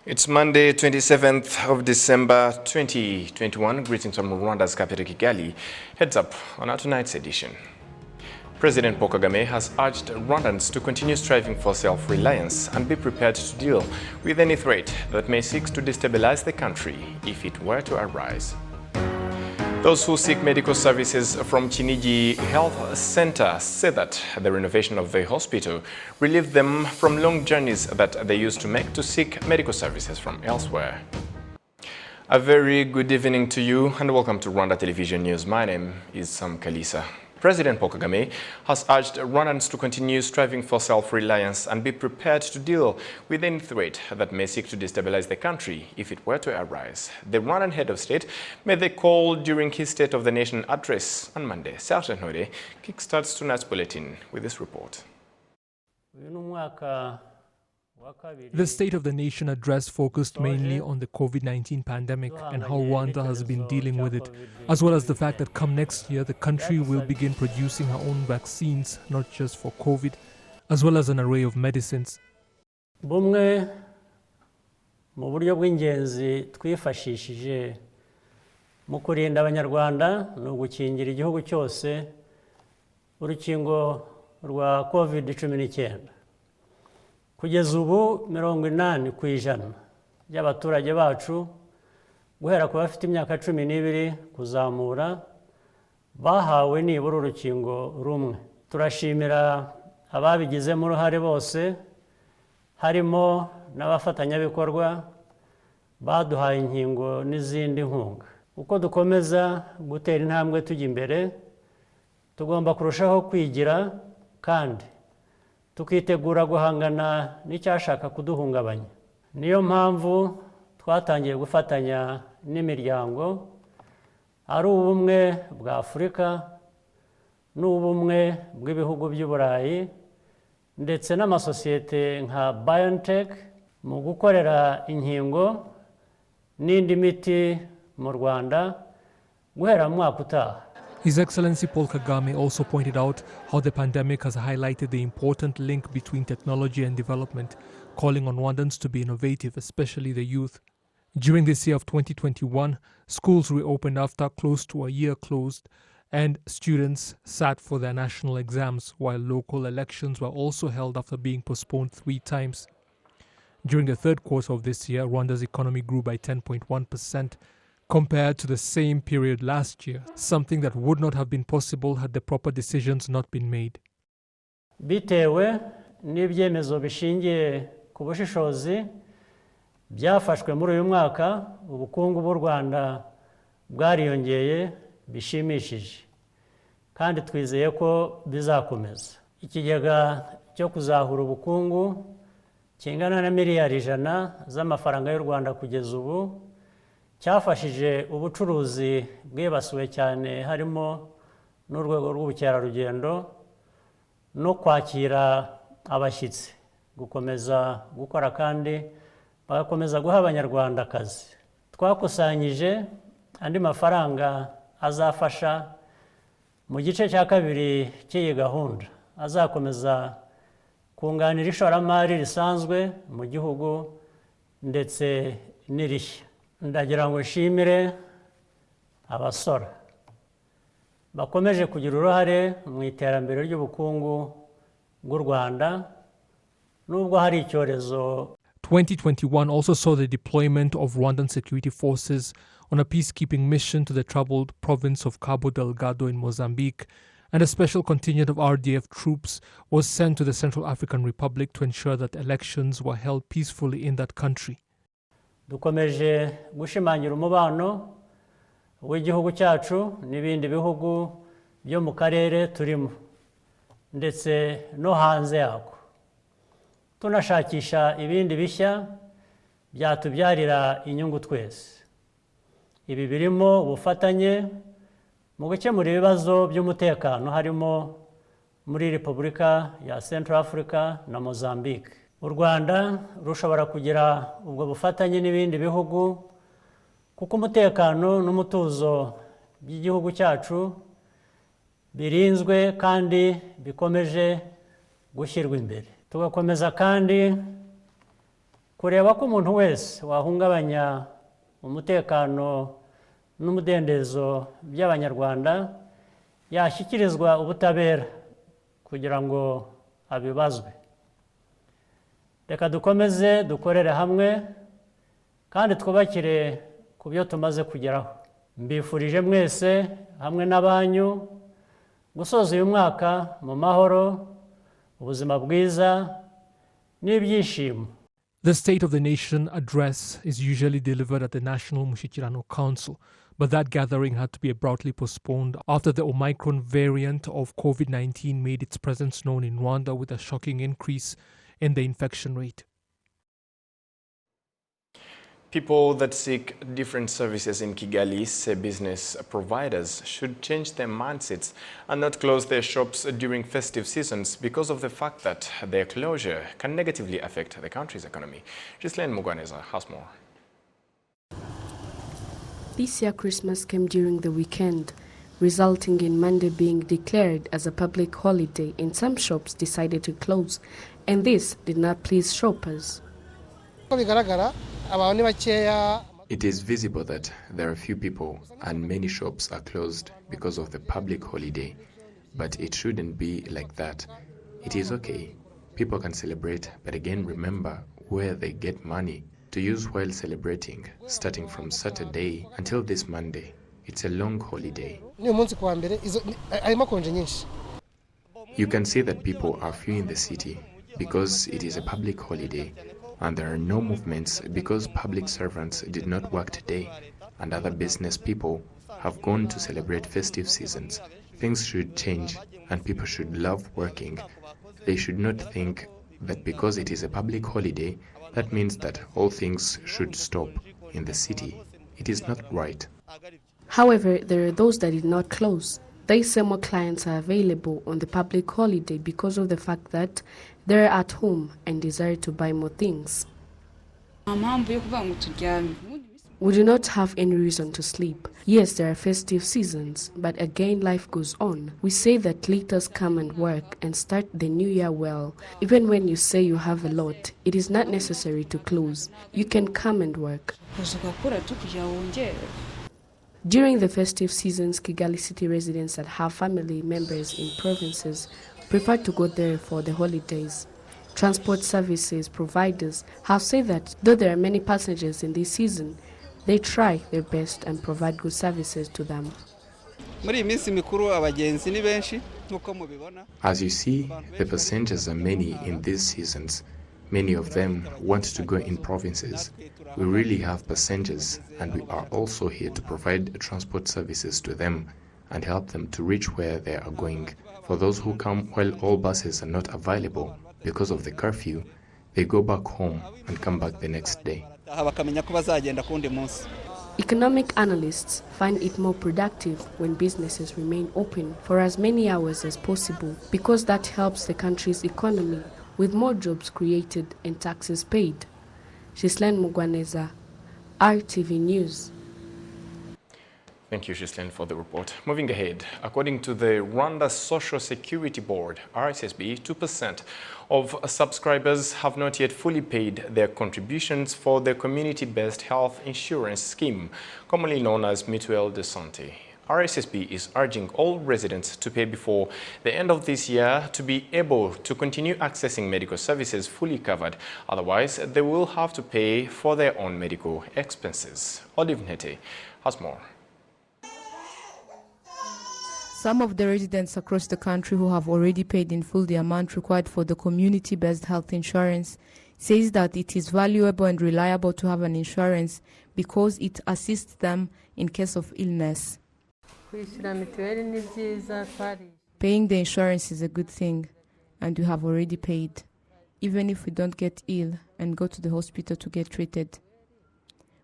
It's Monday, 27th of December 2021. Greetings from Rwanda's capital Kigali. Heads up on our tonight's edition. President Paul Kagame has urged Rwandans to continue striving for self-reliance and be prepared to deal with any threat that may seek to destabilize the country if it were to arise. Those who seek medical services from Chinigi Health Center say that the renovation of the hospital relieved them from long journeys that they used to make to seek medical services from elsewhere. A very good evening to you and welcome to Rwanda Television News. My name is Sam Kalisa. President Paul Kagame has urged Rwandans to continue striving for self-reliance and be prepared to deal with any threat that may seek to destabilize the country if it were to arise. The Rwandan head of state made the call during his State of the Nation address on Monday. Sergeant Hode kickstarts tonight's bulletin with this report. The State of the Nation address focused mainly on the COVID-19 pandemic and how Rwanda has been dealing with it, as well as the fact that come next year, the country will begin producing her own vaccines, not just for COVID, as well as an array of medicines. Bumwe mu buryo bw'ingenzi twifashishije mu kurinda abanyarwanda no gukingira igihugu cyose urukingo rwa COVID-19. Kugeza ubu 80% y'abaturage bacu guhera ku bafite imyaka 12 kuzamura bahawe nibura urukingo rumwe. Turashimira ababigizemo uruhare bose harimo n'abafatanyabikorwa baduhaye inkingo n'izindi nkunga. Uko dukomeza gutera intambwe tujya imbere tugomba kurushaho kwigira kandi tukitegura guhangana n'icyashaka kuduhungabanya. Niyo mpamvu twatangiye gufatanya n'imiryango ari ubumwe bwa Afurika n'ubumwe bw'ibihugu by'Uburayi ndetse n'amasosiyete nka BioNTech mu gukorera inkingo n'indi miti mu Rwanda guhera mu mwaka utaha. His Excellency Paul Kagame also pointed out how the pandemic has highlighted the important link between technology and development, calling on Rwandans to be innovative, especially the youth. During this year of 2021, schools reopened after close to a year closed, and students sat for their national exams, while local elections were also held after being postponed 3 times. During the third quarter of this year, Rwanda's economy grew by 10.1%, compared to the same period last year, something that would not have been possible had the proper decisions not been made. Bitewe n'ibyemezo bishingiye ku bushishozi byafashwe muri uyu mwaka, ubukungu bw'u Rwanda bwariyongeye bishimishije kandi twizeye ko bizakomeza. Ikigega cyo kuzahura ubukungu kingana na miliyari 100 z'amafaranga y'u Rwanda kugeza ubu cyafashije ubucuruzi bwibasiwe cyane harimo n'urwego rw'ubukerarugendo no kwakira abashyitsi gukomeza gukora kandi bagakomeza guha abanyarwanda akazi. Twakusanyije andi mafaranga azafasha mu gice cya kabiri cy'iyi gahunda azakomeza kunganira ishoramari risanzwe mu gihugu ndetse n'irishya. Ndagira ngo nshimire abasora bakomeje kugira uruhare mu iterambere ry'ubukungu bw'u Rwanda nubwo hari icyorezo. 2021 also saw the deployment of Rwandan security forces on a peacekeeping mission to the troubled province of Cabo Delgado in Mozambique, and a special contingent of RDF troops was sent to the Central African Republic to ensure that elections were held peacefully in that country. Dukomeje gushimangira umubano w'igihugu cyacu n'ibindi bihugu byo mu karere turimo ndetse no hanze yako. Tunashakisha ibindi bishya byatubyarira inyungu twese. Ibi birimo ubufatanye mu gukemura ibibazo by'umutekano harimo muri Repubulika ya Central Africa na Mozambique. U Rwanda rushobora kugira ubwo bufatanye n'ibindi bihugu kuko umutekano n'umutuzo by'igihugu cyacu birinzwe kandi bikomeje gushyirwa imbere. Tugakomeza kandi kureba ko umuntu wese wahungabanya umutekano n'umudendezo by'Abanyarwanda yashyikirizwa ubutabera kugira ngo abibazwe. Reka dukomeze dukorere hamwe kandi twubakire ku byo tumaze kugeraho. Mbifurije mwese hamwe n'abanyu gusoza uyu mwaka mu mahoro, ubuzima bwiza n'ibyishimo. The State of the Nation address is usually delivered at the National Mushyikirano Council, but that gathering had to be abruptly postponed after the Omicron variant of COVID-19 made its presence known in Rwanda with a shocking increase in the infection rate. People that seek different services in Kigali say business providers should change their mindsets and not close their shops during festive seasons because of the fact that their closure can negatively affect the country's economy. Ghislaine Mugwaneza has more. This year Christmas came during the weekend, resulting in Monday being declared as a public holiday, and some shops decided to close, and this did not please shoppers. It is visible that there are few people and many shops are closed because of the public holiday, but it shouldn't be like that. It is okay. People can celebrate, but again remember where they get money to use while celebrating, starting from Saturday until this Monday. It's a long holiday. You can see that people are few in the city because it is a public holiday, and there are no movements because public servants did not work today, and other business people have gone to celebrate festive seasons. Things should change, and people should love working. They should not think that because it is a public holiday, that means that all things should stop in the city. It is not right. However, there are those that did not close. They say more clients are available on the public holiday because of the fact that they're at home and desire to buy more things. We do not have any reason to sleep. Yes, there are festive seasons, but again life goes on. We say that let us come and work and start the new year well. Even when you say you have a lot, it is not necessary to close. You can come and work. During the festive seasons, Kigali city residents that have family members in provinces prefer to go there for the holidays. Transport services providers have said that though there are many passengers in this season, they try their best and provide good services to them. As you see, the passengers are many in these seasons. Many of them want to go in provinces. We really have passengers, and we are also here to provide transport services to them and help them to reach where they are going. For those who come while all buses are not available because of the curfew, they go back home and come back the next day. Economic analysts find it more productive when businesses remain open for as many hours as possible because that helps the country's economy with more jobs created and taxes paid. Ghislaine Mugwaneza, RTV News. Thank you, Ghislaine, for the report. Moving ahead, according to the Rwanda Social Security Board, RSSB, 2% of subscribers have not yet fully paid their contributions for the community-based health insurance scheme, commonly known as Mutuelle de Santé. RSSB is urging all residents to pay before the end of this year to be able to continue accessing medical services fully covered. Otherwise, they will have to pay for their own medical expenses. Olive Nete has more. Some of the residents across the country who have already paid in full the amount required for the community-based health insurance says that it is valuable and reliable to have an insurance because it assists them in case of illness. Paying the insurance is a good thing, and we have already paid, even if we don't get ill and go to the hospital to get treated.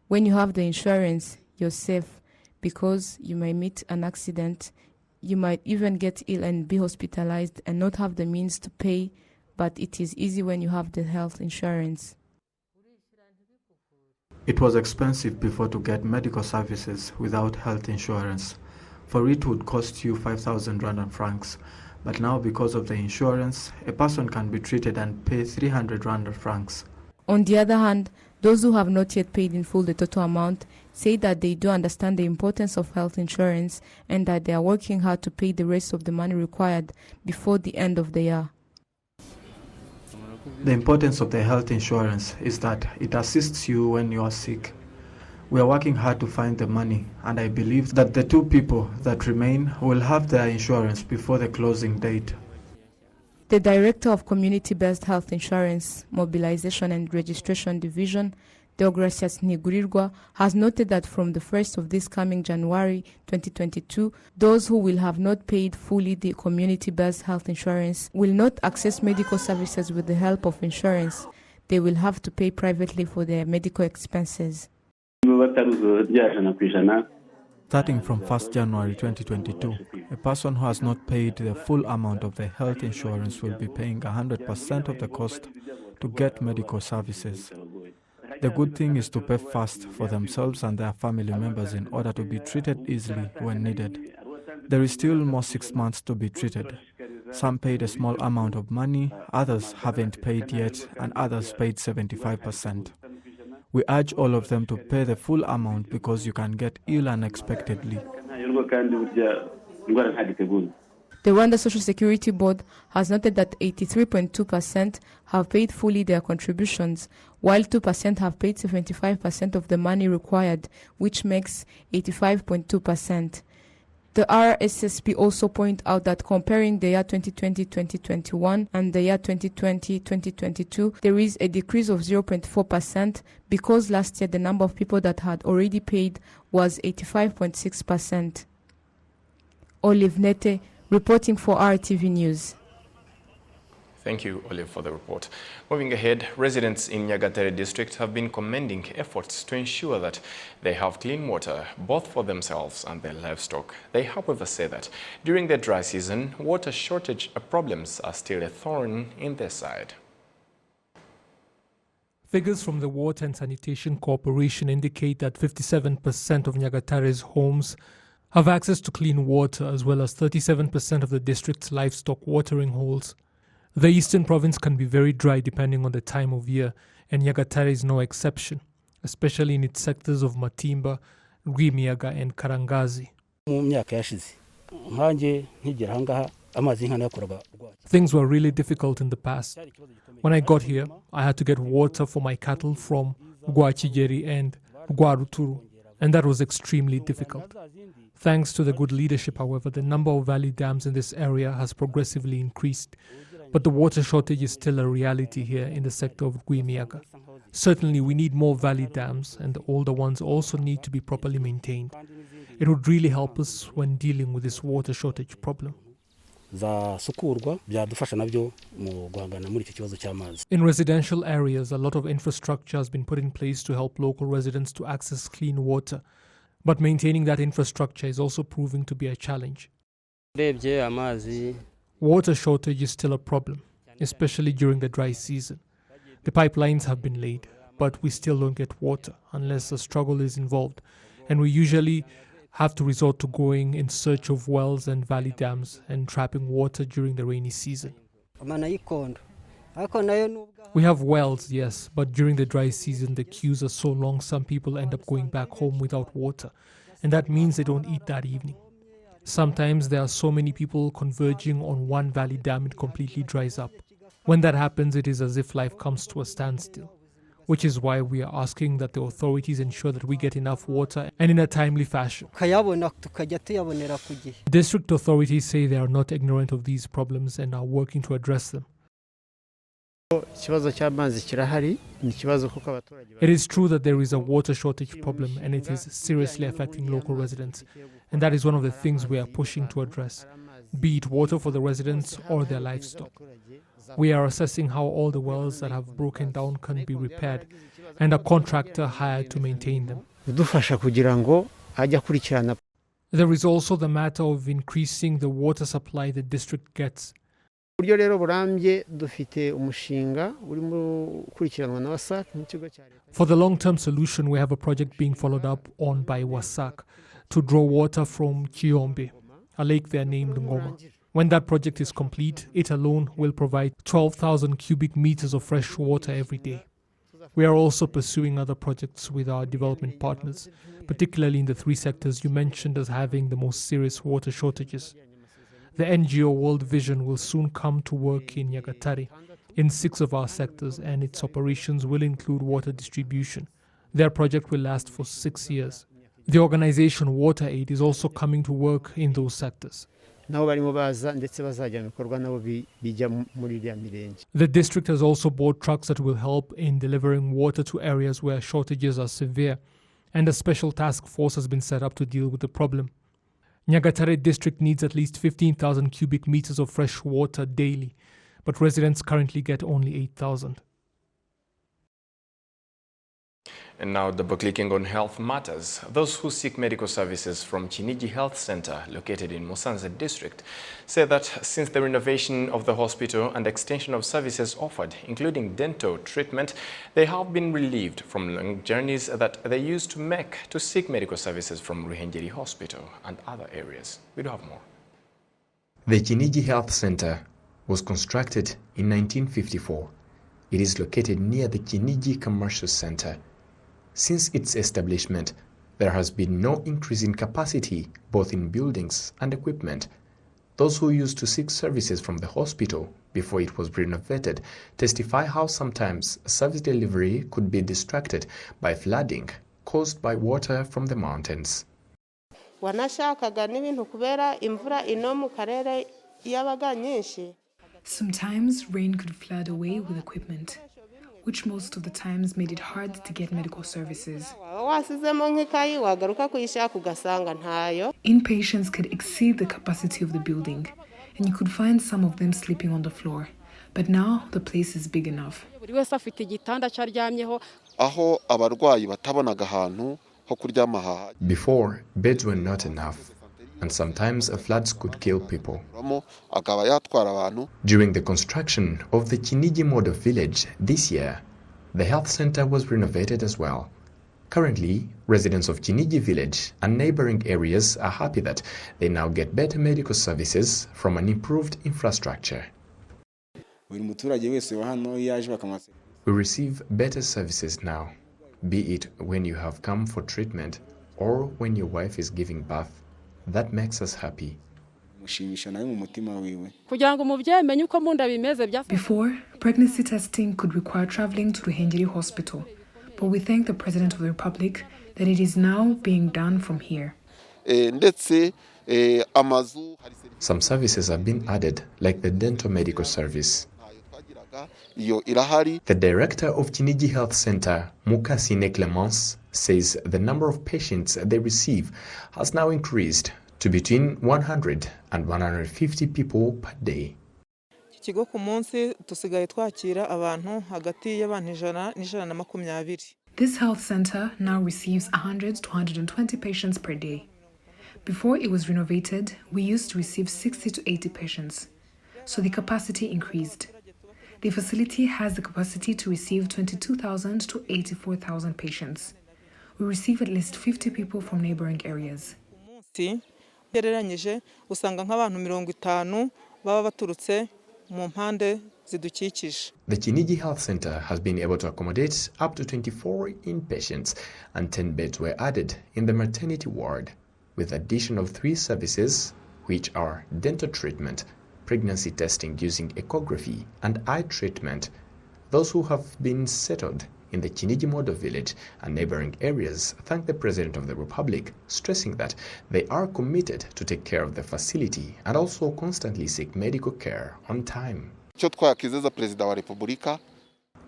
When you have the insurance, you're safe because you might meet an accident, you might even get ill and be hospitalized and not have the means to pay, but it is easy when you have the health insurance. It was expensive before to get medical services without health insurance. For it would cost you 5,000 Rwandan francs, but now because of the insurance, a person can be treated and pay 300 Rwandan francs. On the other hand, those who have not yet paid in full the total amount say that they do understand the importance of health insurance and that they are working hard to pay the rest of the money required before the end of the year. The importance of the health insurance is that it assists you when you are sick. We are working hard to find the money, and I believe that the 2 people that remain will have their insurance before the closing date. The Director of Community-Based Health Insurance, Mobilization and Registration Division, Deogracias Nigurirwa, has noted that from the 1st of this coming January 2022, those who will have not paid fully the community-based health insurance will not access medical services with the help of insurance. They will have to pay privately for their medical expenses. Starting from 1st January 2022, a person who has not paid the full amount of the health insurance will be paying 100% of the cost to get medical services. The good thing is to pay fast for themselves and their family members in order to be treated easily when needed. There is still almost 6 months to be treated. Some paid a small amount of money, others haven't paid yet, and others paid 75%. We urge all of them to pay the full amount because you can get ill unexpectedly. The Rwanda Social Security Board has noted that 83.2% have paid fully their contributions, while 2% have paid 75% of the money required, which makes 85.2%. The RSSP also point out that comparing the year 2020-2021 and the year 2020-2022, there is a decrease of 0.4% because last year the number of people that had already paid was 85.6%. Olive Nete, reporting for RTV News. Thank you, Olive, for the report. Moving ahead, residents in Nyagatare district have been commending efforts to ensure that they have clean water, both for themselves and their livestock. They, however, say that during the dry season, water shortage problems are still a thorn in their side. Figures from the Water and Sanitation Corporation indicate that 57% of Nyagatare's homes have access to clean water, as well as 37% of the district's livestock watering holes. The eastern province can be very dry depending on the time of year, and Nyagatare is no exception, especially in its sectors of Matimba, Rwimiyaga and Karangazi. Things were really difficult in the past. When I got here, I had to get water for my cattle from Rwachigeri and Rwaruturu, and that was extremely difficult. Thanks to the good leadership, however, the number of valley dams in this area has progressively increased. But the water shortage is still a reality here in the sector of Rwimiyaga. Certainly, we need more valley dams, and the older ones also need to be properly maintained. It would really help us when dealing with this water shortage problem. In residential areas, a lot of infrastructure has been put in place to help local residents to access clean water. But maintaining that infrastructure is also proving to be a challenge. Water shortage is still a problem, especially during the dry season. The pipelines have been laid, but we still don't get water unless a struggle is involved, and we usually have to resort to going in search of wells and valley dams and trapping water during the rainy season. We have wells, yes, but during the dry season the queues are so long some people end up going back home without water, and that means they don't eat that evening. Sometimes there are so many people converging on one valley dam it completely dries up. When that happens, it is as if life comes to a standstill, which is why we are asking that the authorities ensure that we get enough water and in a timely fashion. District authorities say they are not ignorant of these problems and are working to address them. It is true that there is a water shortage problem and it is seriously affecting local residents, and that is one of the things we are pushing to address, be it water for the residents or their livestock. We are assessing how all the wells that have broken down can be repaired and a contractor hired to maintain them. There is also the matter of increasing the water supply the district gets. For the long-term solution, we have a project being followed up on by WASAC to draw water from Chiombe, a lake there named Ngoma. When that project is complete, it alone will provide 12,000 cubic meters of fresh water every day. We are also pursuing other projects with our development partners, particularly in the three sectors you mentioned as having the most serious water shortages. The NGO World Vision will soon come to work in Nyagatare, in 6 of our sectors, and its operations will include water distribution. Their project will last for 6 years. The organization WaterAid is also coming to work in those sectors. The district has also bought trucks that will help in delivering water to areas where shortages are severe, and a special task force has been set up to deal with the problem. Nyagatare district needs at least 15,000 cubic meters of fresh water daily, but residents currently get only 8,000. And now double-clicking on health matters. Those who seek medical services from Kinigi Health Center, located in Musanze district, say that since the renovation of the hospital and extension of services offered, including dental treatment, they have been relieved from long journeys that they used to make to seek medical services from Ruhengeri Hospital and other areas. We do have more. The Kinigi Health Center was constructed in 1954. It is located near the Kinigi Commercial Center. Since its establishment, there has been no increase in capacity, both in buildings and equipment. Those who used to seek services from the hospital before it was renovated testify how sometimes service delivery could be distracted by flooding caused by water from the mountains. Sometimes rain could flood away with equipment, which most of the times made it hard to get medical services. Inpatients could exceed the capacity of the building, and you could find some of them sleeping on the floor. But now the place is big enough. Before, beds were not enough, and sometimes floods could kill people. During the construction of the Kinigi Model Village this year, the health center was renovated as well. Currently, residents of Kinigi Village and neighboring areas are happy that they now get better medical services from an improved infrastructure. We receive better services now, be it when you have come for treatment or when your wife is giving birth. That makes us happy. Before, pregnancy testing could require traveling to Ruhengeri Hospital, but we thank the President of the Republic that it is now being done from here. Some services have been added, like the dental medical service. The director of Kinigi Health Center, Mukasine Clemence, says the number of patients they receive has now increased to between 100 and 150 people per day. This health center now receives 100 to 120 patients per day. Before it was renovated, we used to receive 60 to 80 patients, so the capacity increased. The facility has the capacity to receive 22,000 to 84,000 patients. We receive at least 50 people from neighboring areas. The Kinigi Health Center has been able to accommodate up to 24 inpatients, and 10 beds were added in the maternity ward, with addition of 3 services, which are dental treatment, pregnancy testing using echography, and eye treatment. Those who have been settled in the Kinigi Model Village and neighboring areas thank the President of the Republic, stressing that they are committed to take care of the facility and also constantly seek medical care on time.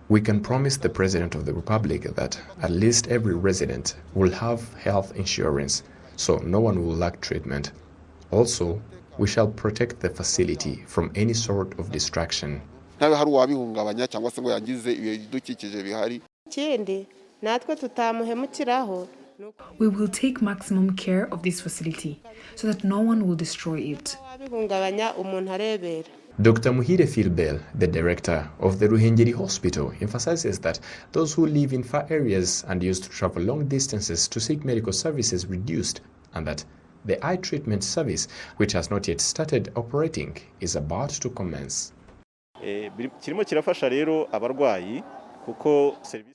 We can promise the President of the Republic that at least every resident will have health insurance, so no one will lack treatment. Also, we shall protect the facility from any sort of distraction. We will take maximum care of this facility so that no one will destroy it. Dr. Muhire Philbel, the director of the Ruhengeri Hospital, emphasizes that those who live in far areas and used to travel long distances to seek medical services reduced, and that the eye treatment service, which has not yet started operating, is about to commence.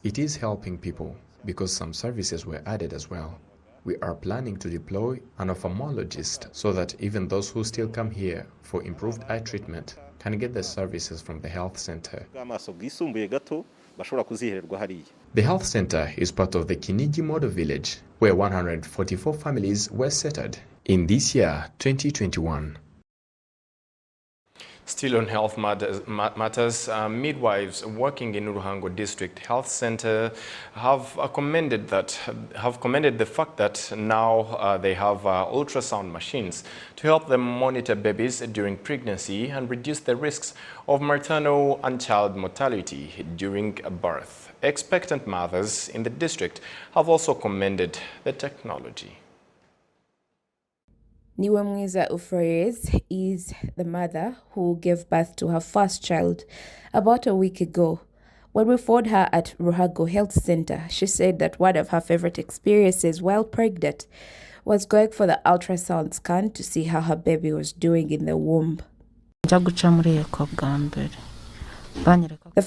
It is helping people because some services were added as well. We are planning to deploy an ophthalmologist so that even those who still come here for improved eye treatment can get the services from the health center. The health center is part of the Kinigi Model Village, where 144 families were settled in this year, 2021. Still on health matters, midwives working in Ruhango District Health Center have commended the fact that now they have ultrasound machines to help them monitor babies during pregnancy and reduce the risks of maternal and child mortality during birth. Expectant mothers in the district have also commended the technology. Niwemwiza Ufreyes is the mother who gave birth to her first child about a week ago. When we found her at Ruhango Health Center, she said that one of her favorite experiences while pregnant was going for the ultrasound scan to see how her baby was doing in the womb. The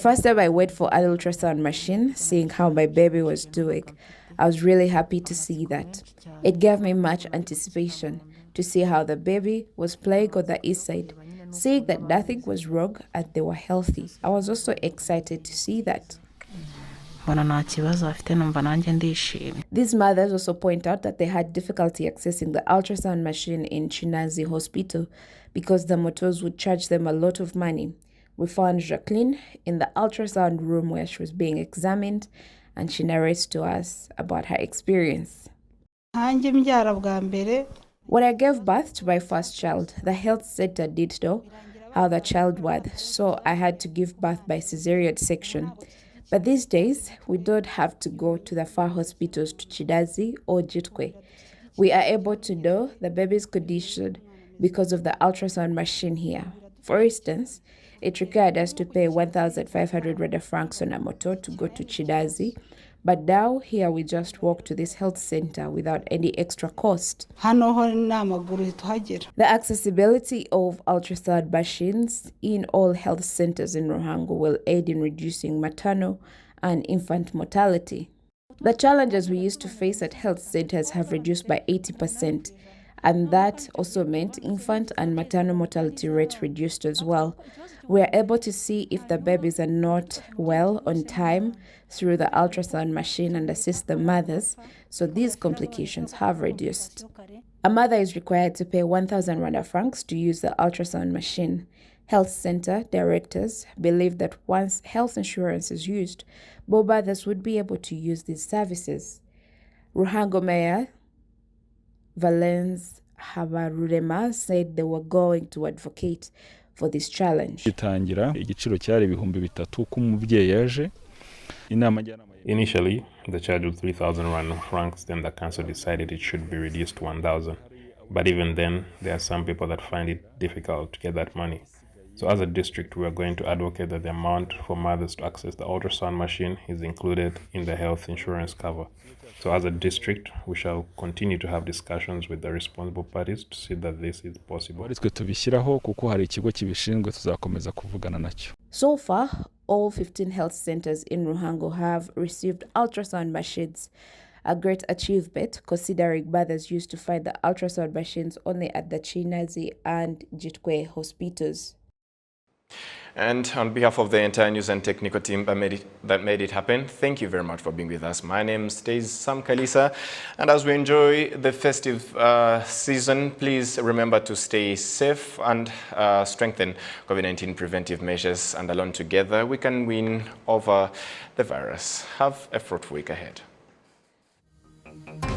first time I went for an ultrasound machine, seeing how my baby was doing, I was really happy to see that. It gave me much anticipation to see how the baby was playing on the inside, seeing that nothing was wrong and they were healthy. I was also excited to see that. These mothers also point out that they had difficulty accessing the ultrasound machine in Chinazi Hospital because the motors would charge them a lot of money. We found Jacqueline in the ultrasound room where she was being examined, and she narrates to us about her experience. When I gave birth to my first child, the health center did know how the child was, so I had to give birth by cesarean section. But these days, we don't have to go to the far hospitals to Chidazi or Jitkwe. We are able to know the baby's condition because of the ultrasound machine here. For instance, it required us to pay 1,500 Rwanda francs on a motor to go to Chidazi, but now here we just walk to this health center without any extra cost. The accessibility of ultrasound machines in all health centers in Ruhango will aid in reducing maternal and infant mortality. The challenges we used to face at health centers have reduced by 80%, and that also meant infant and maternal mortality rates reduced as well. We are able to see if the babies are not well on time through the ultrasound machine and assist the mothers, so these complications have reduced. A mother is required to pay 1,000 Rwanda francs to use the ultrasound machine. Health center directors believe that once health insurance is used, both mothers would be able to use these services. Ruhango Mayor Valens Habarurema said they were going to advocate for this challenge. Initially, the charge was 3,000 Rwanda francs, then the council decided it should be reduced to 1,000. But even then, there are some people that find it difficult to get that money. So as a district, we are going to advocate that the amount for mothers to access the ultrasound machine is included in the health insurance cover. So as a district, we shall continue to have discussions with the responsible parties to see that this is possible. So far, all 15 health centers in Ruhango have received ultrasound machines, a great achievement considering mothers used to find the ultrasound machines only at the Chinazi and Jitkwe hospitals. And on behalf of the entire news and technical team that made it happen, thank you very much for being with us. My name is Sam Kalisa, and as we enjoy the festive season, please remember to stay safe and strengthen COVID-19 preventive measures, and alone together we can win over the virus. Have a fruitful week ahead.